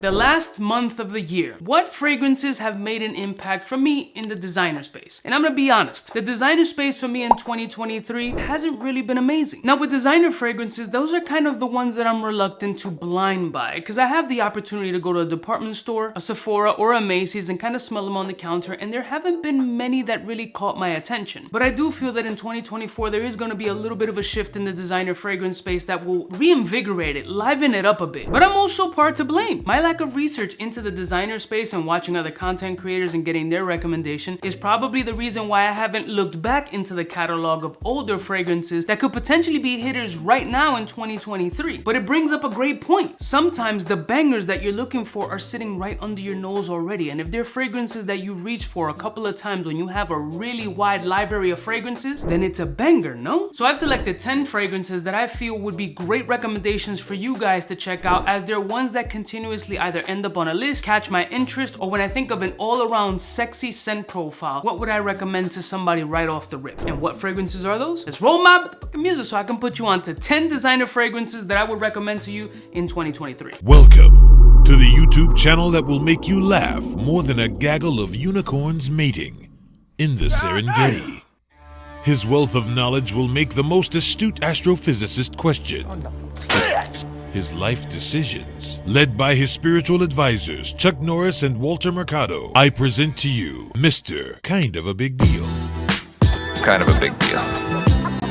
The last month of the year, what fragrances have made an impact for me in the designer space? And I'm gonna be honest, the designer space for me in 2023 hasn't really been amazing. Now with designer fragrances, those are kind of the ones that I'm reluctant to blind buy, because I have the opportunity to go to a department store, a Sephora, or a Macy's and kind of smell them on the counter, and there haven't been many that really caught my attention. But I do feel that in 2024, there is gonna be a little bit of a shift in the designer fragrance space that will reinvigorate it, liven it up a bit. But I'm also part to blame. My lack of research into the designer space and watching other content creators and getting their recommendation is probably the reason why I haven't looked back into the catalog of older fragrances that could potentially be hitters right now in 2023. But it brings up a great point. Sometimes the bangers that you're looking for are sitting right under your nose already, and if they're fragrances that you reach for a couple of times when you have a really wide library of fragrances, then it's a banger, no? So I've selected 10 fragrances that I feel would be great recommendations for you guys to check out, as they're ones that continuously either end up on a list, catch my interest, or when I think of an all-around sexy scent profile, what would I recommend to somebody right off the rip? And what fragrances are those? Let's roll my music so I can put you onto 10 designer fragrances that I would recommend to you in 2023. Welcome to the YouTube channel that will make you laugh more than a gaggle of unicorns mating in the Serengeti. His wealth of knowledge will make the most astute astrophysicist question. His life decisions, led by his spiritual advisors, Chuck Norris and Walter Mercado, I present to you Mr. Kind of a Big Deal. Kind of a big deal.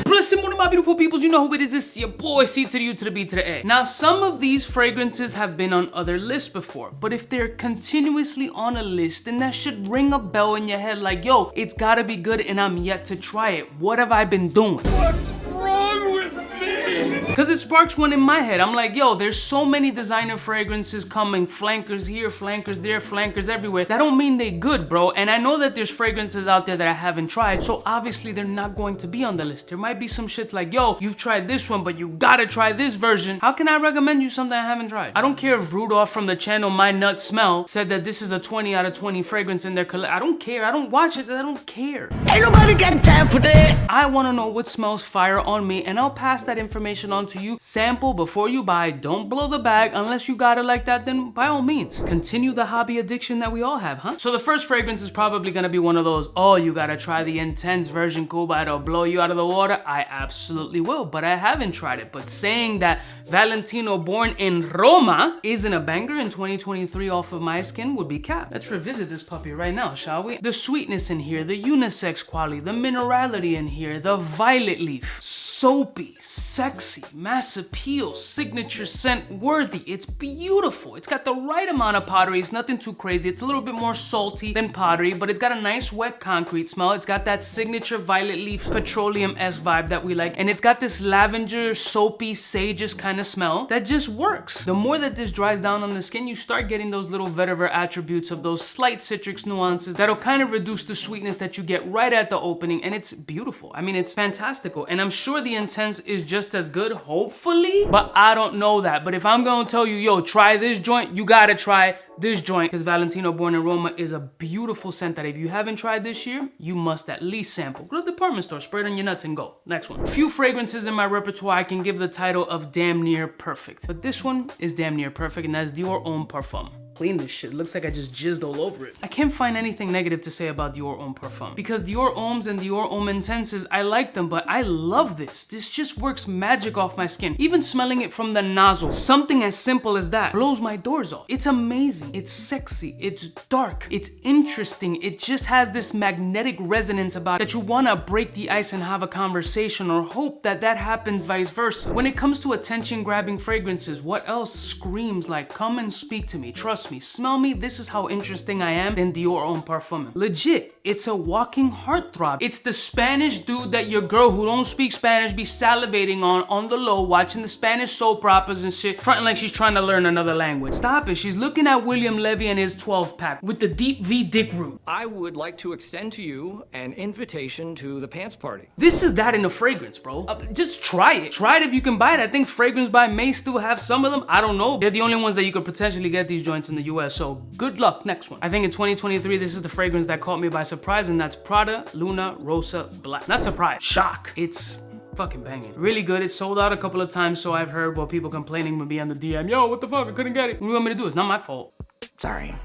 Listen, one of my beautiful peoples, you know who it is. This is your boy, C to the U to the B to the A. Now, some of these fragrances have been on other lists before, but if they're continuously on a list, then that should ring a bell in your head like, yo, it's gotta be good and I'm yet to try it. What have I been doing? What's wrong with me? Because it sparks one in my head. I'm like, yo, there's so many designer fragrances coming, flankers here, flankers there, flankers everywhere. That don't mean they good, bro. And I know that there's fragrances out there that I haven't tried, so obviously they're not going to be on the list. There might be some shit like, yo, you've tried this one, but you gotta try this version. How can I recommend you something I haven't tried? I don't care if Rudolph from the channel My Nut Smell said that this is a 20 out of 20 fragrance in their collection. I don't care. I don't watch it. I don't care. Ain't nobody got time for that. I want to know what smells fire on me, and I'll pass that information on to you. Sample before you buy. Don't blow the bag. Unless you got it like that, then by all means, continue the hobby addiction that we all have, huh? So the first fragrance is probably gonna be one of those, oh, you gotta try the intense version, Cuba, it'll blow you out of the water. I absolutely will, but I haven't tried it. But saying that Valentino born in Roma isn't a banger in 2023 off of my skin would be cap. Let's revisit this puppy right now, shall we? The sweetness in here, the unisex quality, the minerality in here, the violet leaf, soapy, sexy, mass appeal, signature scent worthy. It's beautiful. It's got the right amount of pottery. It's nothing too crazy. It's a little bit more salty than pottery, but it's got a nice wet concrete smell. It's got that signature violet leaf petroleum-esque vibe that we like, and it's got this lavender, soapy, sageous kind of smell that just works. The more that this dries down on the skin, you start getting those little vetiver attributes of those slight citrus nuances that'll kind of reduce the sweetness that you get right at the opening, and it's beautiful. I mean, it's fantastical, and I'm sure the intense is just as good, hopefully, but I don't know that. But if I'm gonna tell you, yo, try this joint, you gotta try this joint, because Valentino born in Roma is a beautiful scent that if you haven't tried this year, you must at least sample. Go to the department store, spray it on your nuts and go. Next one. Few fragrances in my repertoire I can give the title of damn near perfect, but this one is damn near perfect, and that's Dior Homme Parfum. Clean this shit. Looks like I just jizzed all over it. I can't find anything negative to say about Dior Homme Parfum, because Dior Hommes and Dior Homme Intenses, I like them, but I love this. This just works magic off my skin. Even smelling it from the nozzle, something as simple as that blows my doors off. It's amazing. It's sexy. It's dark. It's interesting. It just has this magnetic resonance about it that you want to break the ice and have a conversation, or hope that that happens vice versa. When it comes to attention-grabbing fragrances, what else screams like, come and speak to me, trust me, smell me, this is how interesting I am, than Dior Homme Parfum. Legit, it's a walking heartthrob. It's the Spanish dude that your girl who don't speak Spanish be salivating on the low, watching the Spanish soap operas and shit, fronting like she's trying to learn another language. Stop it. She's looking at William Levy and his 12-pack with the deep V dick root. I would like to extend to you an invitation to the pants party. This is that in a fragrance, bro. Just try it. Try it if you can buy it. I think Fragrance by may still have some of them. I don't know. They're the only ones that you could potentially get these joints in the US, so good luck. Next one. I think in 2023, this is the fragrance that caught me by surprise, and that's Prada Luna Rossa Black. Not surprise, shock. It's Fucking banging. Really good. It's sold out a couple of times, so I've heard while people complaining with me on the DM. Yo, what the fuck? I couldn't get it. What do you want me to do? It's not my fault. Sorry.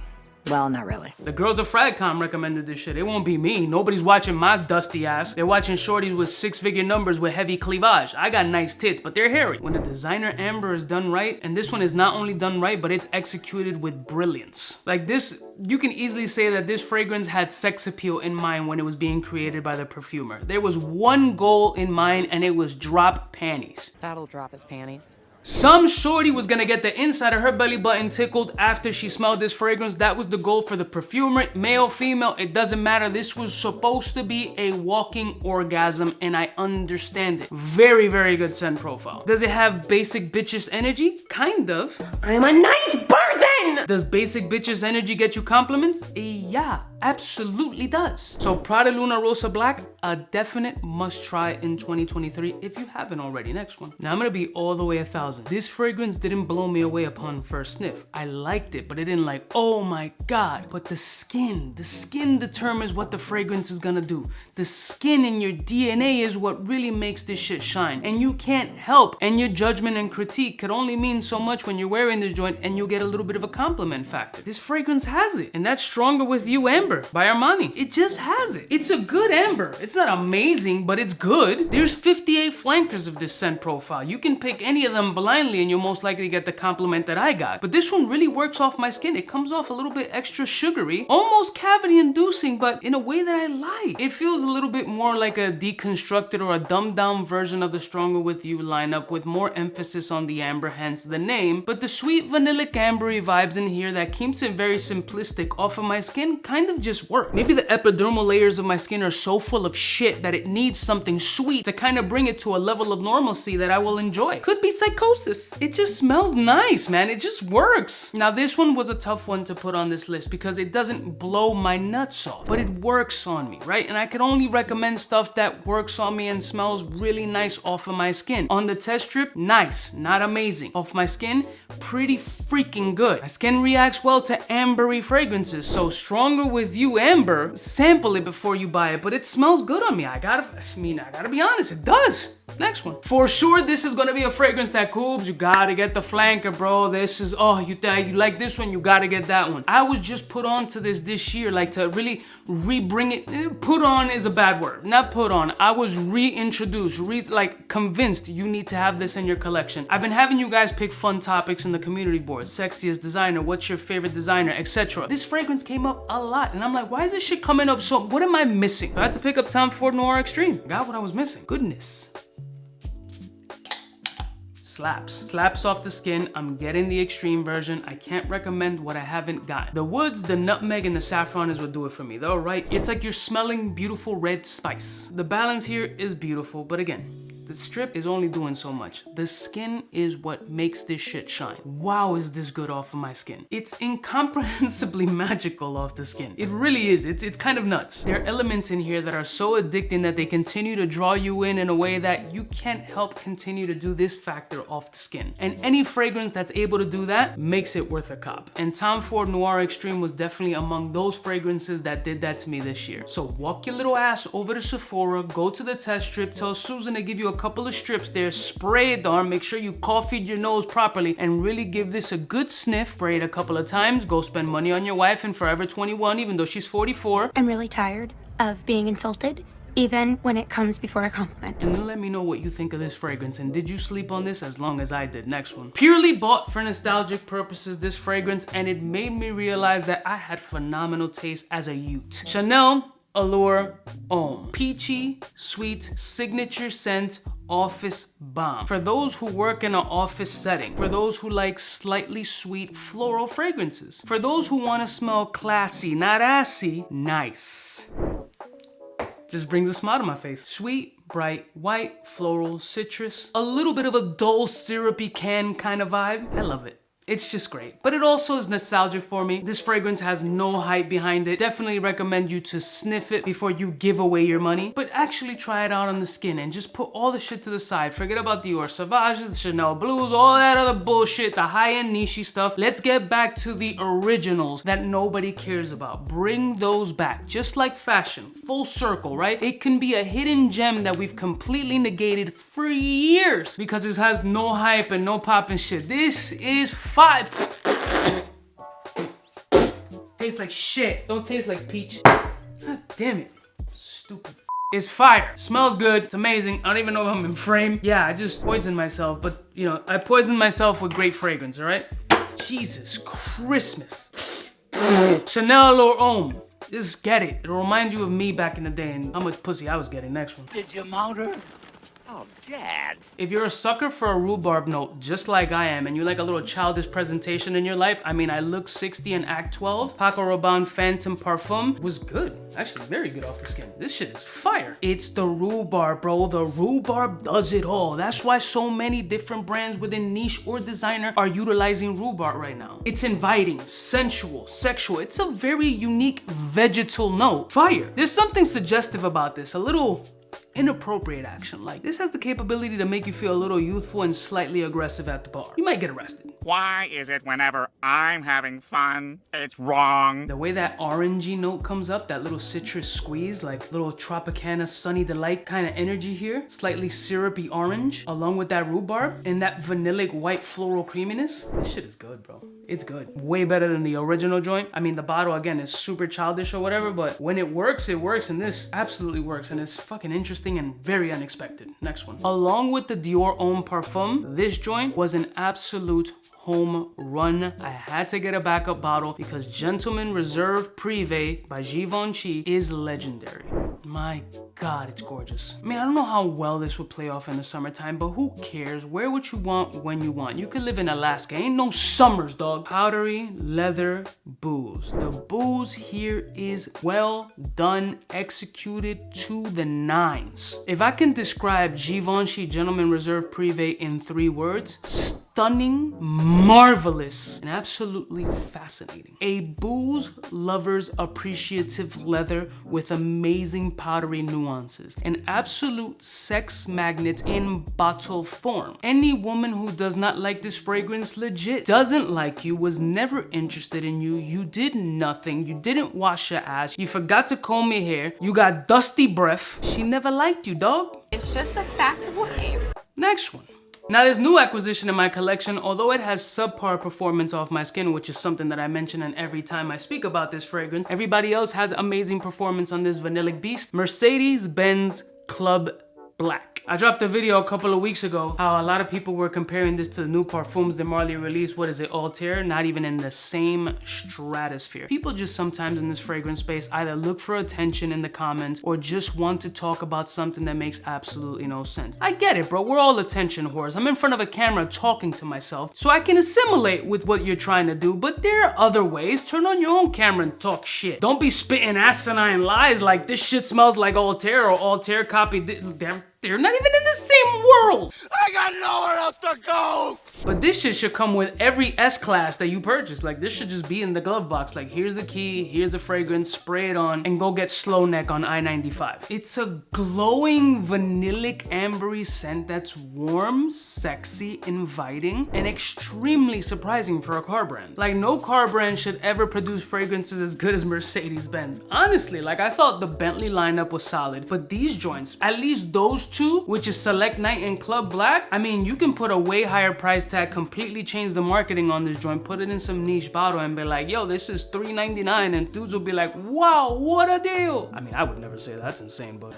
Well, not really. The girls of Fragcom recommended this shit. It won't be me. Nobody's watching my dusty ass. They're watching shorties with 6-figure numbers with heavy cleavage. I got nice tits, but they're hairy. When a designer amber is done right, and this one is not only done right, but it's executed with brilliance. Like this, you can easily say that this fragrance had sex appeal in mind when it was being created by the perfumer. There was one goal in mind, and it was drop panties. That'll drop his panties. Some shorty was gonna get the inside of her belly button tickled after she smelled this fragrance. That was the goal for the perfumer, male, female, it doesn't matter. This was supposed to be a walking orgasm, and I understand it. Very, very good scent profile. Does it have basic bitches energy? Kind of. I'm a nice person! Does basic bitches energy get you compliments? Yeah, absolutely does. So Prada Luna Rossa Black, a definite must try in 2023 if you haven't already. Next one. Now I'm gonna be all the way 1,000. This fragrance didn't blow me away upon first sniff. I liked it, but it didn't like, oh my God. But the skin determines what the fragrance is gonna do. The skin in your DNA is what really makes this shit shine. And you can't help. And your judgment and critique could only mean so much when you're wearing this joint and you'll get a little bit of a compliment factor. This fragrance has it. And that's Stronger With You Amber by Armani. It just has it. It's a good amber. It's not amazing, but it's good. There's 58 flankers of this scent profile. You can pick any of them blindly and you'll most likely get the compliment that I got. But this one really works off my skin. It comes off a little bit extra sugary, almost cavity inducing, but in a way that I like. It feels a little bit more like a deconstructed or a dumbed down version of the Stronger With You lineup with more emphasis on the amber, hence the name. But the sweet vanillic ambery vibes in here that keeps it very simplistic off of my skin kind of just work. Maybe the epidermal layers of my skin are so full of shit that it needs something sweet to kind of bring it to a level of normalcy that I will enjoy. Could be psychosis. It just smells nice, man. It just works. Now this one was a tough one to put on this list because it doesn't blow my nuts off, but it works on me, right? And I could only recommend stuff that works on me and smells really nice off of my skin. On the test strip, nice, not amazing. Off my skin, pretty freaking good. My skin reacts well to ambery fragrances, so Stronger With You Amber, sample it before you buy it, but it smells good on me. I gotta be honest, it does. Next one. For sure, this is gonna be a fragrance that Coobs, you gotta get the flanker, bro. This is, oh, you like this one, you gotta get that one. I was just put on to this year, like to really re-bring it. Put on is a bad word, not put on. I was reintroduced, like convinced you need to have this in your collection. I've been having you guys pick fun topics in the community board. Sexiest designer, what's your favorite designer, etc. This fragrance came up a lot, and I'm like, why is this shit coming up so, what am I missing? I had to pick up Tom Ford Noir Extreme. Got what I was missing. Goodness. Slaps off the skin. I'm getting the extreme version. I can't recommend what I haven't got. The woods, the nutmeg, and the saffron is what do it for me. They're right. It's like you're smelling beautiful red spice. The balance here is beautiful, but again, the strip is only doing so much. The skin is what makes this shit shine. Wow, is this good off of my skin. It's incomprehensibly magical off the skin. It really is. It's kind of nuts. There are elements in here that are so addicting that they continue to draw you in a way that you can't help continue to do this factor off the skin. And any fragrance that's able to do that makes it worth a cop. And Tom Ford Noir Extreme was definitely among those fragrances that did that to me this year. So walk your little ass over to Sephora, go to the test strip, tell Susan to give you a couple of strips there, spray it on, make sure you coffeed your nose properly, and really give this a good sniff. Spray it a couple of times, go spend money on your wife in Forever 21, even though she's 44. I'm really tired of being insulted, even when it comes before a compliment. And then let me know what you think of this fragrance, and did you sleep on this as long as I did? Next one. Purely bought for nostalgic purposes, this fragrance, and it made me realize that I had phenomenal taste as a youth. Chanel Allure Homme. Peachy, sweet, signature scent, office bomb. For those who work in an office setting, for those who like slightly sweet floral fragrances, for those who want to smell classy, not assy, nice. Just brings a smile to my face. Sweet, bright, white, floral, citrus, a little bit of a dull, syrupy can kind of vibe. I love it. It's just great. But it also is nostalgic for me. This fragrance has no hype behind it. Definitely recommend you to sniff it before you give away your money. But actually try it out on the skin and just put all the shit to the side. Forget about Dior Sauvages, the Chanel Blues, all that other bullshit, the high-end niche stuff. Let's get back to the originals that nobody cares about. Bring those back. Just like fashion. Full circle, right? It can be a hidden gem that we've completely negated for years because it has no hype and no pop and shit. This is fire. Tastes like shit. Don't taste like peach. God damn it. Stupid. It's fire. Smells good. It's amazing. I don't even know if I'm in frame. Yeah, I just poisoned myself, but you know, I poisoned myself with great fragrance, all right? Jesus Christmas. Chanel Allure Homme. Just get it. It'll remind you of me back in the day and how much pussy I was getting. Next one. Did you mount her? Oh, Dad. If you're a sucker for a rhubarb note, just like I am, and you like a little childish presentation in your life, I mean, I Look 60 in Act 12, Paco Rabanne Phantom Parfum was good. Actually, very good off the skin. This shit is fire. It's the rhubarb, bro. The rhubarb does it all. That's why so many different brands within niche or designer are utilizing rhubarb right now. It's inviting, sensual, sexual. It's a very unique vegetal note. Fire. There's something suggestive about this, a little inappropriate action. Like, this has the capability to make you feel a little youthful and slightly aggressive at the bar. You might get arrested. Why is it whenever I'm having fun, it's wrong? The way that orangey note comes up, that little citrus squeeze, like little Tropicana Sunny Delight kind of energy here, slightly syrupy orange, along with that rhubarb, and that vanillic white floral creaminess. This shit is good, bro. It's good. Way better than the original joint. I mean, the bottle, again, is super childish or whatever, but when it works, and this absolutely works, and it's fucking interesting and very unexpected. Next one. Along with the Dior Homme Parfum, this joint was an absolute home run. I had to get a backup bottle because Gentleman Reserve Privee by Givenchy is legendary. My God, it's gorgeous. I mean, I don't know how well this would play off in the summertime, but who cares? Wear what you want when you want. You could live in Alaska. Ain't no summers, dog. Powdery leather booze. The booze here is well done, executed to the nines. If I can describe Givenchy Gentleman Reserve Privee in 3 words, stunning, marvelous, and absolutely fascinating. A booze lover's appreciative leather with amazing powdery nuances. An absolute sex magnet in bottle form. Any woman who does not like this fragrance legit doesn't like you, was never interested in you, you did nothing, you didn't wash your ass, you forgot to comb your hair, you got dusty breath. She never liked you, dog. It's just a fact of life. Next one. Now, this new acquisition in my collection, although it has subpar performance off my skin, which is something that I mention in every time I speak about this fragrance, everybody else has amazing performance on this vanillic beast. Mercedes-Benz Club Black. I dropped a video a couple of weeks ago how a lot of people were comparing this to the new Parfums de Marley released. What is it, Allure? Not even in the same stratosphere. People just sometimes in this fragrance space either look for attention in the comments or just want to talk about something that makes absolutely no sense. I get it, bro. We're all attention whores. I'm in front of a camera talking to myself so I can assimilate with what you're trying to do, but there are other ways. Turn on your own camera and talk shit. Don't be spitting asinine lies like this shit smells like Allure or Allure copied. They're not even in the same world. I got nowhere else to go! But this shit should come with every S-Class that you purchase. Like, this should just be in the glove box. Like, here's the key, here's the fragrance, spray it on, and go get Slow Neck on I-95. It's a glowing, vanillic, ambery scent that's warm, sexy, inviting, and extremely surprising for a car brand. Like, no car brand should ever produce fragrances as good as Mercedes-Benz. Honestly, like, I thought the Bentley lineup was solid, but these joints, at least those two, which is Select Night and Club Black, I mean, you can put a way higher price tag, completely change the marketing on this joint, put it in some niche bottle and be like, yo, this is $3.99, and dudes will be like, wow, what a deal. I mean, I would never say that's insane, but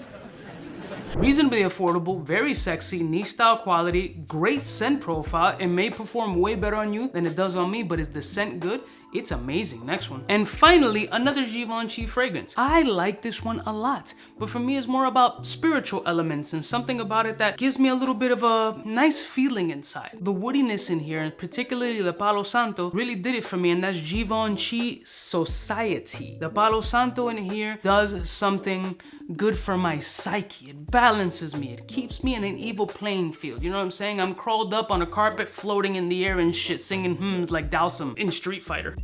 reasonably affordable, very sexy, niche style quality, great scent profile. It may perform way better on you than it does on me, but is the scent good? It's amazing. Next one. And finally, another Givenchy fragrance. I like this one a lot, but for me it's more about spiritual elements and something about it that gives me a little bit of a nice feeling inside. The woodiness in here, and particularly the Palo Santo, really did it for me, and that's Givenchy Society. The Palo Santo in here does something good for my psyche. It balances me. It keeps me in an evil playing field. You know what I'm saying? I'm crawled up on a carpet floating in the air and shit, singing hymns like Dowsum in Street Fighter.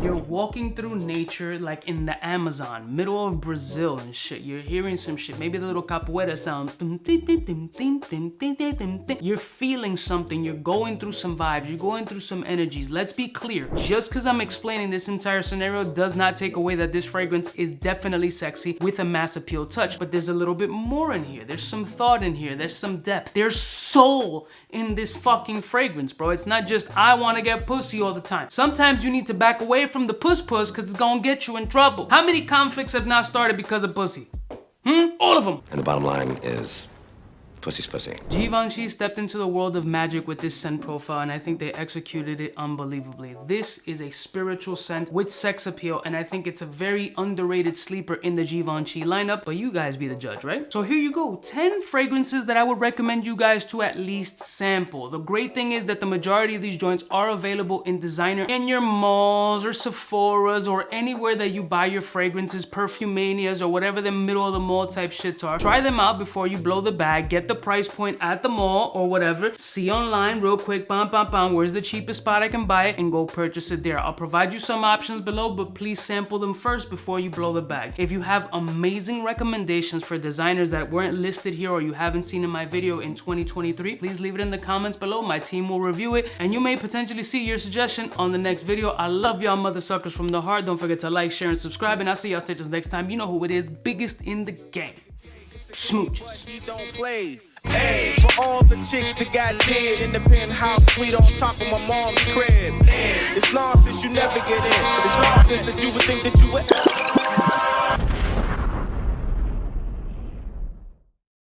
You're walking through nature like in the Amazon, middle of Brazil and shit. You're hearing some shit, maybe the little capoeira sound. You're feeling something, you're going through some vibes, you're going through some energies. Let's be clear, just because I'm explaining this entire scenario does not take away that this fragrance is definitely sexy with a mass appeal touch, but there's a little bit more in here. There's some thought in here, there's some depth, there's soul in this fucking fragrance, bro. It's not just, I want to get pussy all the time. Sometimes you need to back away from the puss because it's gonna get you in trouble. How many conflicts have not started because of pussy? All of them. And the bottom line is, pussy's pussy. Givenchy stepped into the world of magic with this scent profile, and I think they executed it unbelievably. This is a spiritual scent with sex appeal, and I think it's a very underrated sleeper in the Givenchy lineup, but you guys be the judge, right? So here you go, 10 fragrances that I would recommend you guys to at least sample. The great thing is that the majority of these joints are available in designer in your malls or Sephora's or anywhere that you buy your fragrances, Perfumanias or whatever the middle of the mall type shits are. Try them out before you blow the bag. Get the price point at the mall or whatever. See online real quick, where's the cheapest spot I can buy it, and go purchase it there. I'll provide you some options below, but please sample them first before you blow the bag. If you have amazing recommendations for designers that weren't listed here or you haven't seen in my video in 2023, please leave it in the comments below. My team will review it, and you may potentially see your suggestion on the next video. I love y'all mother suckers from the heart. Don't forget to like, share, and subscribe, and I'll see y'all stitches next time. You know who it is, biggest in the game. Smooches. Hey, for all the chicks that got dead in the penthouse suite on top of my mom's crib. It's nonsense, you never get in. It's nonsense that you would think that you would